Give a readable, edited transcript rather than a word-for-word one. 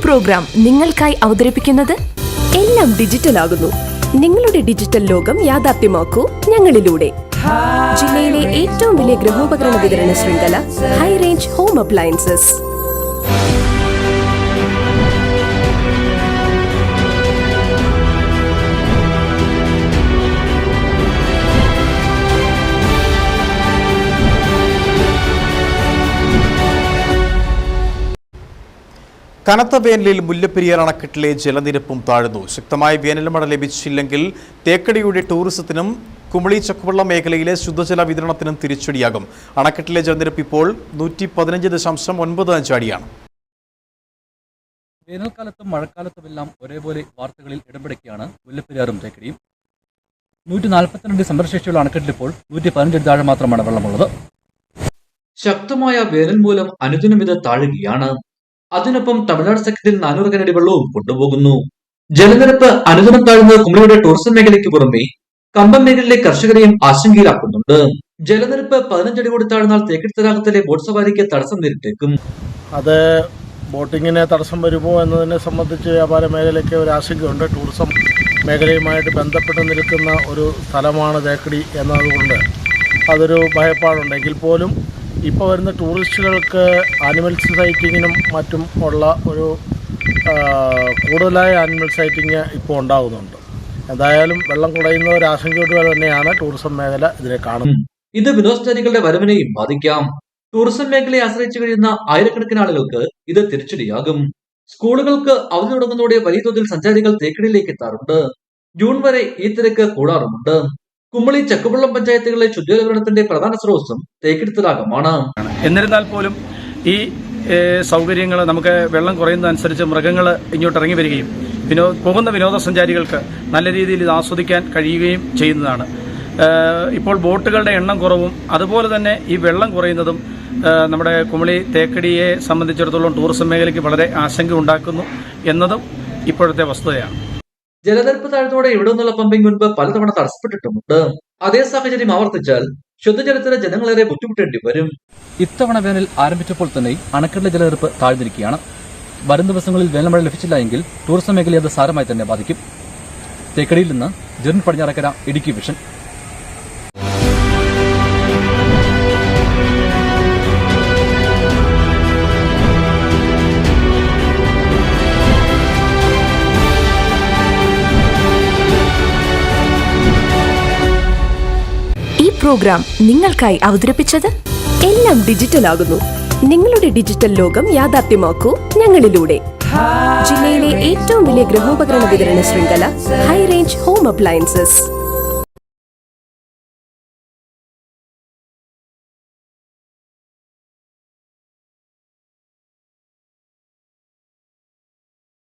Programme നിങ്ങൾക്കായി അവതരിപ്പിക്കുന്നത് എല്ലാം ഡിജിറ്റൽ ആകുന്നു. നിങ്ങളുടെ ഡിജിറ്റൽ ലോകം യാഥാർത്ഥ്യമാക്കൂ ഞങ്ങളിലൂടെ. ജില്ലയിലെ ഏറ്റവും വലിയ ഗൃഹോപകരണ വിതരണ ശൃംഖല ഹൈ റേഞ്ച് ഹോം അപ്ലയൻസസ്. കനത്ത വേനലിൽ മുല്ലപ്പെരിയാർ അണക്കെട്ടിലെ ജലനിരപ്പും താഴ്ന്നു. ശക്തമായ വേനൽ മഴ ലഭിച്ചില്ലെങ്കിൽ തേക്കടിയുടെ ടൂറിസത്തിനും കുമളി ചക്കുവള്ളം മേഖലയിലെ ശുദ്ധജല വിതരണത്തിനും തിരിച്ചടിയാകും. അണക്കെട്ടിലെ ജലനിരപ്പ് ഇപ്പോൾ 115.95 അടിയാണ്. വേനൽക്കാലത്തും മഴക്കാലത്തുമെല്ലാം ഒരേപോലെ വാർത്തകളിൽ ഇടം പിടിക്കുകയാണ് മുല്ലപ്പെരിയാറും തേക്കടിയും. 142 സംഭരണശേഷിയുള്ള അണക്കെട്ടിൽ ഇപ്പോൾ 115 അടി താഴെ മാത്രമാണ് വെള്ളമുള്ളത്. ശക്തമായ വേനൽ മൂലം അനുദിനം ഇത് താഴുകയാണ്. അതിനൊപ്പം തമിഴ്നാട് സെക്ടറിൽ 400 കനടി വെള്ളവും കൊണ്ടുപോകുന്നു. ജലനിരപ്പ് അനുദിനം താഴ്ന്ന കുമളിയുടെ ടൂറിസം മേഖലയ്ക്ക് പുറമെ കമ്പം മേഖലയിലെ കർഷകരെയും ആശങ്കയിലാക്കുന്നുണ്ട്. ജലനിരപ്പ് 15 അടി കൂടി താഴ്ന്നാൽ തേക്കടി തടാകത്തിലെ ബോട്ട് സവാരിക്ക് തടസ്സം നേരിട്ടേക്കും. അത് ബോട്ടിങ്ങിന് തടസ്സം വരുമോ എന്നതിനെ സംബന്ധിച്ച് വ്യാപാര മേഖലയ്ക്ക് ഒരു ആശങ്കയുണ്ട്. ടൂറിസം മേഖലയുമായിട്ട് ബന്ധപ്പെട്ട് നിൽക്കുന്ന ഒരു സ്ഥലമാണ് തേക്കടി എന്നതുകൊണ്ട് അതൊരു ഭയപ്പാടുണ്ടെങ്കിൽ പോലും ഇപ്പോൾ വരുന്ന ടൂറിസ്റ്റുകൾക്ക് ആനിമൽസ് സൈറ്റിങ്ങിനും മറ്റും ഉള്ള ഒരു കൂടുതലായ ആനിമൽ സൈറ്റിങ് ഇപ്പോൾ ഉണ്ടാകുന്നുണ്ട്. എന്തായാലും വെള്ളം കുടയുന്ന ഒരു ആശങ്കയോടെ തന്നെയാണ് ടൂറിസം മേഖല ഇതിനെ കാണുന്നത്. ഇത് വിനോദസഞ്ചാരികളുടെ വരവിനെയും ബാധിക്കാം. ടൂറിസം മേഖലയെ ആശ്രയിച്ചു കഴിയുന്ന ആയിരക്കണക്കിന് ആളുകൾക്ക് ഇത് തിരിച്ചടിയാകും. സ്കൂളുകൾക്ക് അവധി തുടങ്ങുന്നതോടെ വലിയ തോതിൽ സഞ്ചാരികൾ തേക്കടിയിലേക്ക് എത്താറുണ്ട്. ജൂൺ വരെ ഈ തിരക്ക് കൂടാറുമുണ്ട്. കുമളി ചക്കുവള്ളം പഞ്ചായത്തുകളിലെ ശുദ്ധജലവിതരണത്തിന്റെ പ്രധാന സ്രോതസ്സും തേക്കടി തടാകമാണ്. എന്നിരുന്നാൽ പോലും ഈ സൗകര്യങ്ങൾ നമുക്ക് വെള്ളം കുറയുന്നതനുസരിച്ച് മൃഗങ്ങൾ ഇങ്ങോട്ട് ഇറങ്ങി വരികയും പോകുന്ന വിനോദസഞ്ചാരികൾക്ക് നല്ല രീതിയിൽ ഇത് ആസ്വദിക്കാൻ കഴിയുകയും ചെയ്യുന്നതാണ്. ഇപ്പോൾ ബോട്ടുകളുടെ എണ്ണം കുറവും അതുപോലെ തന്നെ ഈ വെള്ളം കുറയുന്നതും നമ്മുടെ കുമളി തേക്കടിയെ സംബന്ധിച്ചിടത്തോളം ടൂറിസം മേഖലയ്ക്ക് വളരെ ആശങ്ക ഉണ്ടാക്കുന്നു എന്നതും ഇപ്പോഴത്തെ വസ്തുതയാണ്. ജലനിരപ്പ് താഴ്ന്നതോടെ ഇവിടെ നിന്നുള്ള പമ്പിംഗ് മുൻപ് പലതവണ തടസ്സപ്പെട്ടിട്ടുമുണ്ട്. അതേ സാഹചര്യം ആവർത്തിച്ചാൽ ശുദ്ധജലത്തിന് ജനങ്ങളേറെ ബുദ്ധിമുട്ടേണ്ടി വരും. ഇത്തവണ വേനൽ ആരംഭിച്ചപ്പോൾ തന്നെ അണക്കെട്ടിലെ ജലനിരപ്പ് താഴ്ന്നിരിക്കുകയാണ്. വരും ദിവസങ്ങളിൽ വേനൽമഴ ലഭിച്ചില്ല എങ്കിൽ ടൂറിസം മേഖലയെ അത് സാരമായി തന്നെ ബാധിക്കും. തേക്കടിയിൽ നിന്ന് ജെറിൻ പടിഞ്ഞാറക്കര, ഇടുക്കി വിഷൻ. പ്രോഗ്രാം നിങ്ങൾക്കായി അവതരിപ്പിച്ചത് എല്ലാം ഡിജിറ്റൽ ആകുന്നു. നിങ്ങളുടെ ഡിജിറ്റൽ ലോകം യാഥാർത്ഥ്യമാക്കൂ ഞങ്ങളിലൂടെ. ജില്ലയിലെ ഏറ്റവും വലിയ ഗൃഹോപകരണ വിതരണ ശൃംഖല ഹൈ റേഞ്ച് ഹോം അപ്ലയൻസസ്.